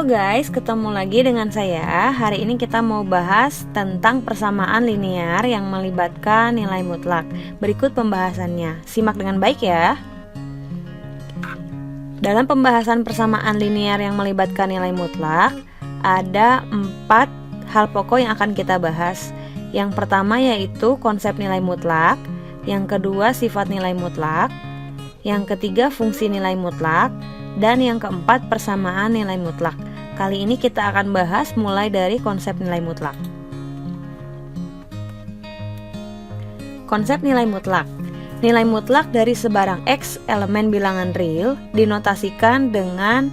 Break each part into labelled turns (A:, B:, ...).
A: Halo guys, ketemu lagi dengan saya. Hari ini kita mau bahas tentang persamaan linear yang melibatkan nilai mutlak. Berikut pembahasannya, simak dengan baik ya. Dalam pembahasan persamaan linear yang melibatkan nilai mutlak, ada 4 hal pokok yang akan kita bahas. Yang pertama yaitu konsep nilai mutlak, yang kedua sifat nilai mutlak, yang ketiga fungsi nilai mutlak, dan yang keempat persamaan nilai mutlak. Kali ini kita akan bahas mulai dari konsep nilai mutlak. Konsep nilai mutlak. Nilai mutlak dari sebarang X elemen bilangan real dinotasikan dengan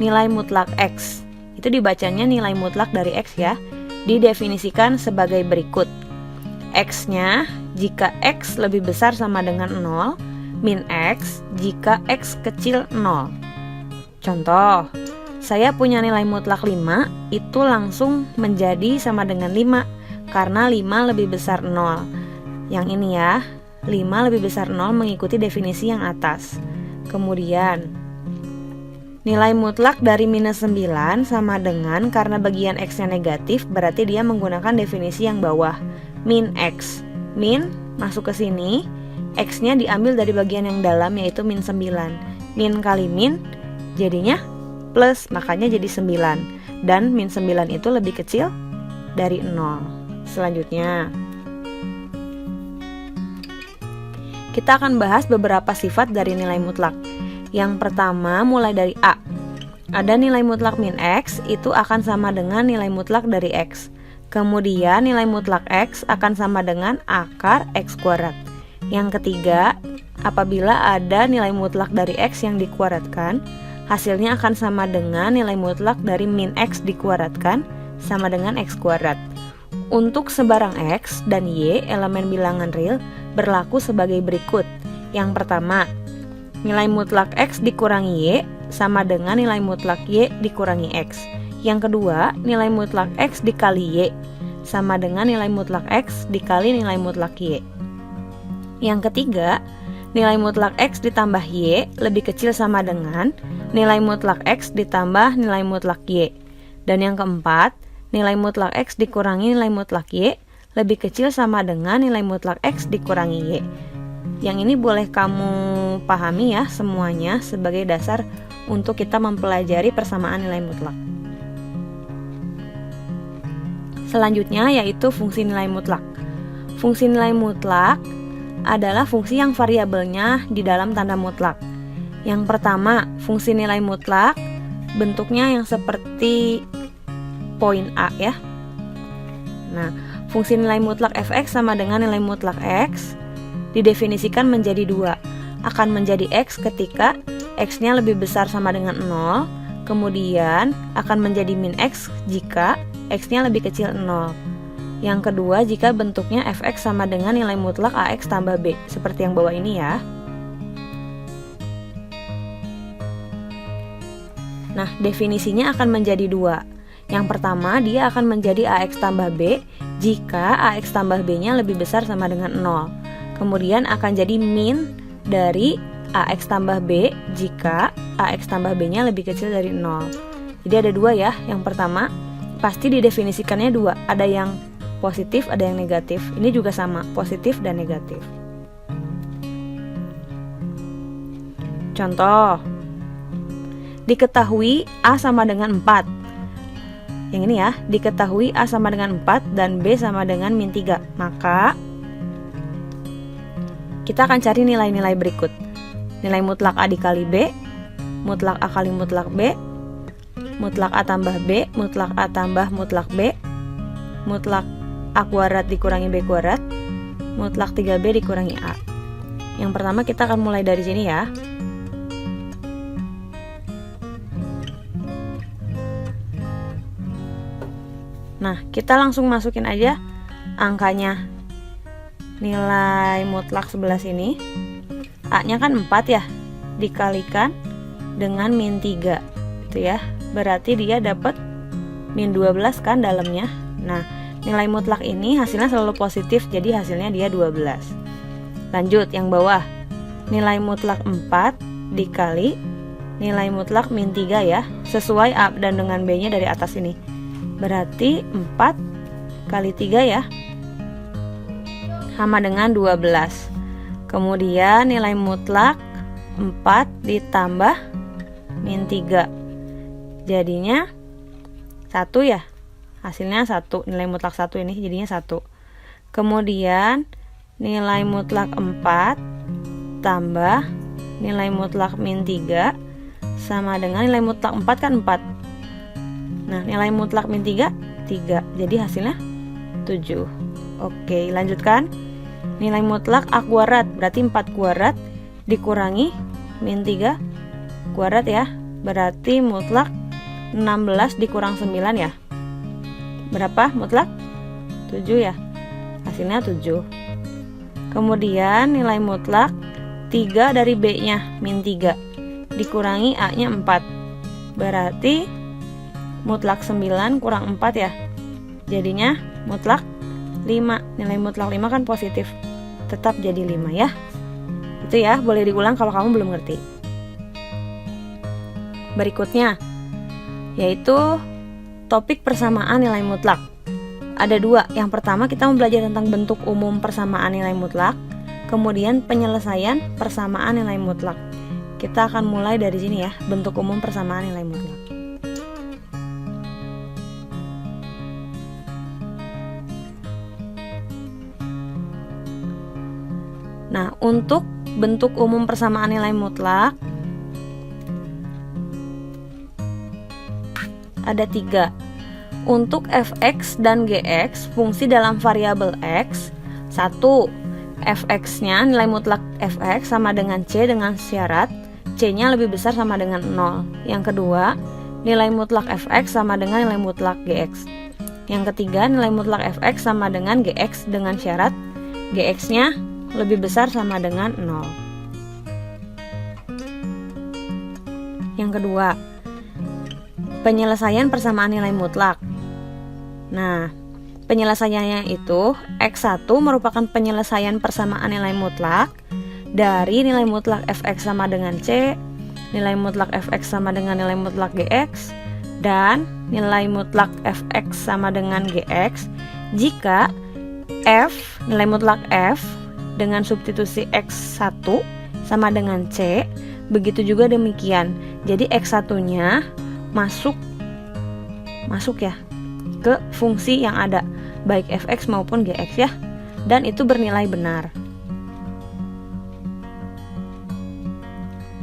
A: nilai mutlak X. Itu dibacanya nilai mutlak dari X ya. Didefinisikan sebagai berikut. X-nya jika X lebih besar sama dengan 0, min X jika X kecil 0. Contoh, saya punya nilai mutlak 5, itu langsung menjadi sama dengan 5 karena 5 lebih besar 0. Yang ini ya, 5 lebih besar 0 mengikuti definisi yang atas. Kemudian, nilai mutlak dari minus 9 sama dengan karena bagian X-nya negatif, berarti dia menggunakan definisi yang bawah, min X. Min masuk ke sini, X-nya diambil dari bagian yang dalam yaitu min 9. Min kali min jadinya plus, makanya jadi 9. Dan min 9 itu lebih kecil dari 0. Selanjutnya, kita akan bahas beberapa sifat dari nilai mutlak. Yang pertama mulai dari A. Ada nilai mutlak min X, itu akan sama dengan nilai mutlak dari X. Kemudian nilai mutlak X akan sama dengan akar X kuadrat. Yang ketiga, apabila ada nilai mutlak dari X yang dikuadratkan, hasilnya akan sama dengan nilai mutlak dari min X dikuadratkan sama dengan X kuadrat. Untuk sebarang X dan Y elemen bilangan real berlaku sebagai berikut. Yang pertama, nilai mutlak X dikurangi Y sama dengan nilai mutlak Y dikurangi X. Yang kedua, nilai mutlak X dikali Y sama dengan nilai mutlak X dikali nilai mutlak Y. Yang ketiga, nilai mutlak X ditambah Y lebih kecil sama dengan nilai mutlak X ditambah nilai mutlak Y. Dan yang keempat, nilai mutlak X dikurangi nilai mutlak Y lebih kecil sama dengan nilai mutlak X dikurangi Y. Yang ini boleh kamu pahami ya semuanya sebagai dasar untuk kita mempelajari persamaan nilai mutlak. Selanjutnya yaitu fungsi nilai mutlak. Fungsi nilai mutlak adalah fungsi yang variabelnya di dalam tanda mutlak. Yang pertama, fungsi nilai mutlak bentuknya yang seperti poin A ya. Nah, fungsi nilai mutlak fx sama dengan nilai mutlak x didefinisikan menjadi 2. Akan menjadi x ketika x-nya lebih besar sama dengan 0, kemudian akan menjadi min x jika x-nya lebih kecil 0. Yang kedua, jika bentuknya fx sama dengan nilai mutlak ax tambah b, seperti yang bawah ini ya. Nah, definisinya akan menjadi 2. Yang pertama, dia akan menjadi ax tambah b jika ax tambah b-nya lebih besar sama dengan 0. Kemudian akan jadi min dari ax tambah b jika ax tambah b-nya lebih kecil dari 0. Jadi ada 2 ya. Yang pertama, pasti didefinisikannya 2. Ada yang positif, ada yang negatif. Ini juga sama, positif dan negatif. Contoh, diketahui A sama dengan 4. Yang ini ya, diketahui A sama dengan 4 dan B sama dengan min 3. Maka kita akan cari nilai-nilai berikut. Nilai mutlak A dikali B, mutlak A kali mutlak B, mutlak A tambah B, mutlak A tambah mutlak B, mutlak A kuadrat dikurangi B kuadrat, mutlak 3B dikurangi A. Yang pertama kita akan mulai dari sini ya. Nah, kita langsung masukin aja angkanya. Nilai mutlak sebelah sini, A-nya kan 4 ya, dikalikan dengan min 3 itu ya. Berarti dia dapat min 12 kan dalamnya. Nah, nilai mutlak ini hasilnya selalu positif, jadi hasilnya dia 12. Lanjut yang bawah, nilai mutlak 4 dikali nilai mutlak min 3 ya, sesuai A dan dengan B-nya dari atas ini. Berarti 4 kali 3 ya, sama dengan 12. Kemudian nilai mutlak 4 ditambah min 3, jadinya 1 ya. Hasilnya 1, nilai mutlak 1 ini jadinya 1. Kemudian nilai mutlak 4 tambah nilai mutlak min 3 sama dengan nilai mutlak 4 kan 4. Nah, nilai mutlak min 3 3. Jadi hasilnya 7. Oke, lanjutkan. Nilai mutlak A kuadrat berarti 4 kuadrat dikurangi min 3 kuadrat ya. Berarti mutlak 16 dikurang 9 ya. Berapa mutlak? 7 ya. Hasilnya 7. Kemudian nilai mutlak 3 dari B-nya min 3 dikurangi A-nya 4. Berarti mutlak 9 kurang 4 ya. Jadinya mutlak 5. Nilai mutlak 5 kan positif. Tetap jadi 5 ya. Itu ya, boleh diulang kalau kamu belum ngerti. Berikutnya yaitu topik persamaan nilai mutlak. Ada 2. Yang pertama kita mau belajar tentang bentuk umum persamaan nilai mutlak. Kemudian penyelesaian persamaan nilai mutlak. Kita akan mulai dari sini ya, bentuk umum persamaan nilai mutlak. Nah, untuk bentuk umum persamaan nilai mutlak ada 3. Untuk fx dan gx fungsi dalam variabel x, 1. Fx-nya nilai mutlak fx sama dengan c dengan syarat c-nya lebih besar sama dengan 0. Yang kedua, nilai mutlak fx sama dengan nilai mutlak gx. Yang ketiga, nilai mutlak fx sama dengan gx dengan syarat gx-nya lebih besar sama dengan 0. Yang kedua, penyelesaian persamaan nilai mutlak. Nah, penyelesaiannya itu X1 merupakan penyelesaian persamaan nilai mutlak dari nilai mutlak fx sama dengan c, nilai mutlak fx sama dengan nilai mutlak gx, dan nilai mutlak fx sama dengan gx jika f, nilai mutlak f dengan substitusi x1 sama dengan c, begitu juga demikian. Jadi x1-nya masuk ya ke fungsi yang ada, baik fx maupun gx ya, dan itu bernilai benar.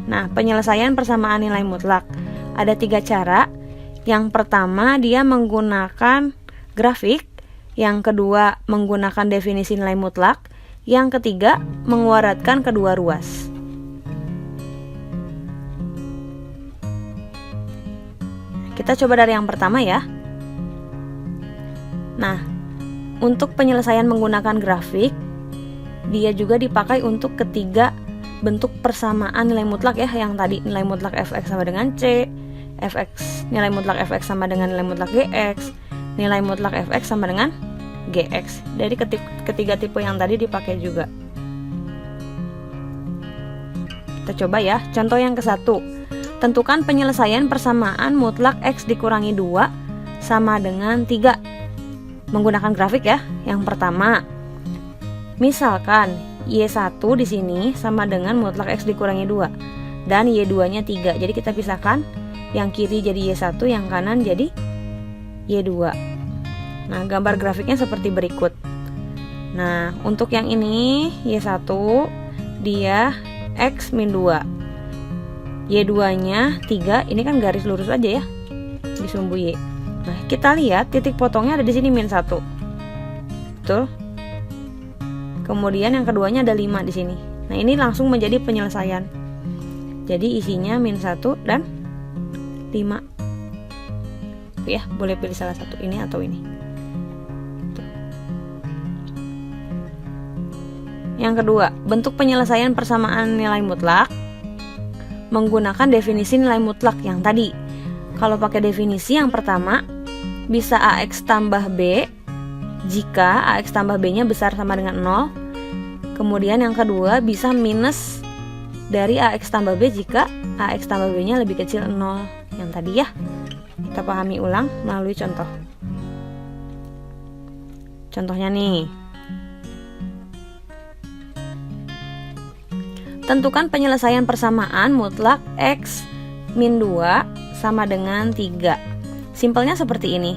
A: Nah, penyelesaian persamaan nilai mutlak ada 3 cara. Yang pertama, dia menggunakan grafik. Yang kedua, menggunakan definisi nilai mutlak. Yang ketiga, menguadratkan kedua ruas. Kita coba dari yang pertama ya. Nah, untuk penyelesaian menggunakan grafik, dia juga dipakai untuk ketiga bentuk persamaan nilai mutlak ya, yang tadi nilai mutlak fx sama dengan c, nilai mutlak fx sama dengan nilai mutlak gx, nilai mutlak fx sama dengan gx. Dari ketiga tipe yang tadi dipakai juga. Kita coba ya, contoh yang ke-1. Tentukan penyelesaian persamaan mutlak x dikurangi 2 sama dengan 3. Menggunakan grafik ya. Yang pertama, misalkan Y1 di sini sama dengan mutlak X dikurangi 2 dan Y2-nya 3. Jadi kita pisahkan, yang kiri jadi Y1, yang kanan jadi Y2. Nah, gambar grafiknya seperti berikut. Nah, untuk yang ini Y1 dia X min 2, Y2-nya 3. Ini kan garis lurus aja ya, di sumbu Y. Nah, kita lihat titik potongnya ada di sini min 1. Betul? Kemudian yang keduanya ada 5 di sini. Nah, ini langsung menjadi penyelesaian. Jadi isinya min 1 dan 5. Ya, boleh pilih salah satu, ini atau ini. Tuh. Yang kedua, bentuk penyelesaian persamaan nilai mutlak menggunakan definisi nilai mutlak yang tadi. Kalau pakai definisi yang pertama, bisa AX tambah B jika AX tambah B nya besar sama dengan 0. Kemudian yang kedua bisa minus dari AX tambah B jika AX tambah B nya lebih kecil 0 yang tadi ya. Kita pahami ulang melalui contoh. Contohnya nih, tentukan penyelesaian persamaan mutlak X min 2 sama dengan 3. Simpelnya seperti ini.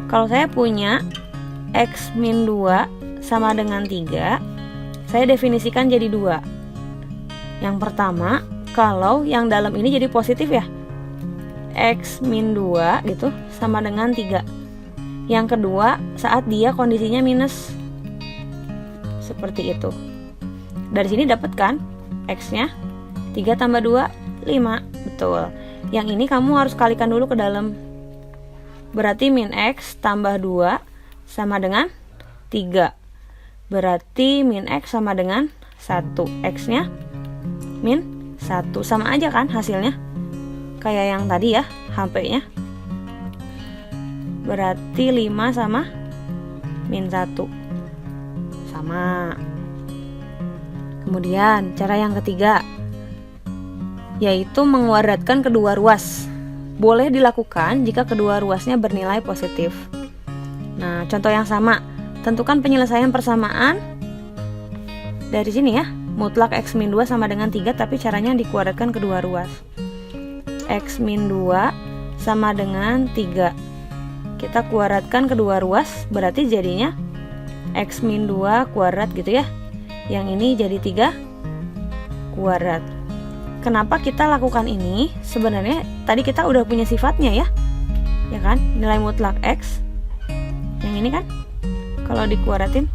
A: Kalau saya punya X min 2 sama dengan 3, saya definisikan jadi 2. Yang pertama, kalau yang dalam ini jadi positif ya, X min 2 gitu sama dengan 3. Yang kedua, saat dia kondisinya minus. Seperti itu. Dari sini dapat kan X-nya 3 tambah 2, 5. Betul. Yang ini kamu harus kalikan dulu ke dalam. Berarti min X tambah 2 sama dengan 3. Berarti min X sama dengan 1. X-nya min 1. Sama aja kan hasilnya? Kayak yang tadi ya, HP-nya. Berarti 5 sama min 1. Sama. Kemudian cara yang ketiga, yaitu menguadratkan kedua ruas. Boleh dilakukan jika kedua ruasnya bernilai positif. Nah, contoh yang sama, tentukan penyelesaian persamaan dari sini ya, mutlak X min 2 sama dengan 3, tapi caranya dikuadratkan kedua ruas. X min 2 sama dengan 3. Kita kuadratkan kedua ruas, berarti jadinya X min 2 kuadrat gitu ya. Yang ini jadi 3 kuadrat. Kenapa kita lakukan ini? Sebenarnya tadi kita udah punya sifatnya ya. Ya kan? Nilai mutlak X. Yang ini kan? Kalau dikuadratin.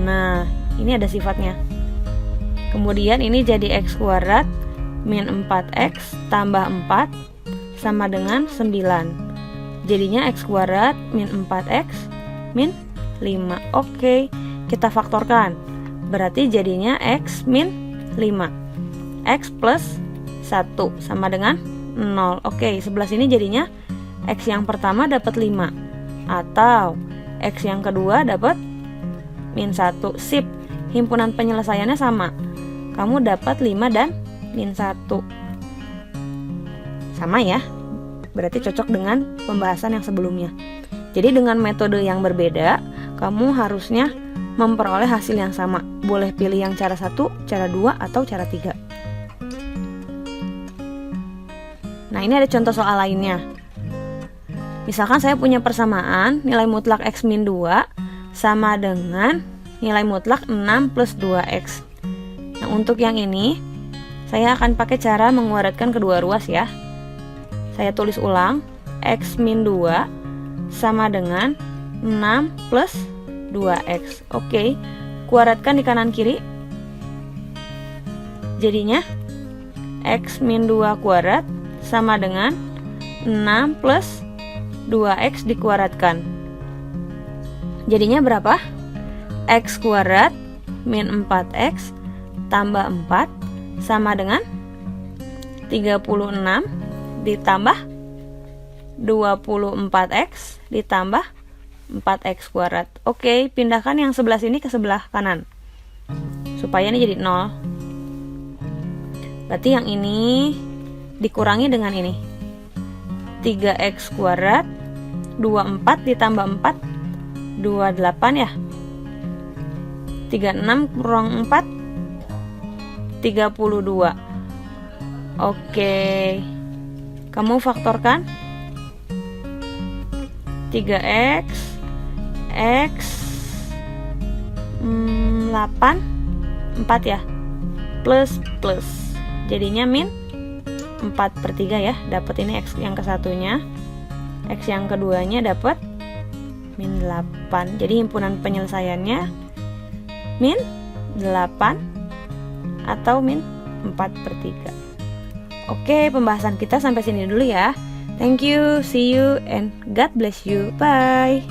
A: Nah, ini ada sifatnya. Kemudian ini jadi X kuadrat min 4X tambah 4 sama dengan 9. Jadinya X kuadrat min 4X min 5. Oke, kita faktorkan. Berarti jadinya X min 5. X plus 1 sama dengan 0. Oke, sebelah sini jadinya X yang pertama dapat 5. Atau X yang kedua dapat min 1. Sip, himpunan penyelesaiannya sama. Kamu dapat 5 dan min 1. Sama ya, berarti cocok dengan pembahasan yang sebelumnya. Jadi dengan metode yang berbeda, kamu harusnya memperoleh hasil yang sama. Boleh pilih yang cara 1, cara 2, atau cara 3. Nah, ini ada contoh soal lainnya. Misalkan saya punya persamaan nilai mutlak X min 2 sama dengan nilai mutlak 6 plus 2X. Nah, untuk yang ini saya akan pakai cara menguadratkan kedua ruas ya. Saya tulis ulang, X min 2 sama dengan 6 plus 2X. Oke, kuadratkan di kanan kiri. Jadinya X min 2 kuadrat sama dengan 6 plus 2X dikuadratkan. Jadinya berapa? X kuadrat min 4X tambah 4 sama dengan 36 ditambah 24X ditambah 4X kuadrat. Oke, pindahkan yang sebelah sini ke sebelah kanan supaya ini jadi 0. Berarti yang ini dikurangi dengan ini, 3X kuadrat 24 ditambah 4 28 ya. 36 kurang 4 32. Oke, kamu faktorkan 3X X 8 4 ya, plus jadinya min 4/3 ya. Dapat ini X yang ke satunya, X yang keduanya dapat min 8. Jadi himpunan penyelesaiannya min 8 atau min 4/3. Oke, pembahasan kita sampai sini dulu ya. Thank you, see you, and God bless you. Bye.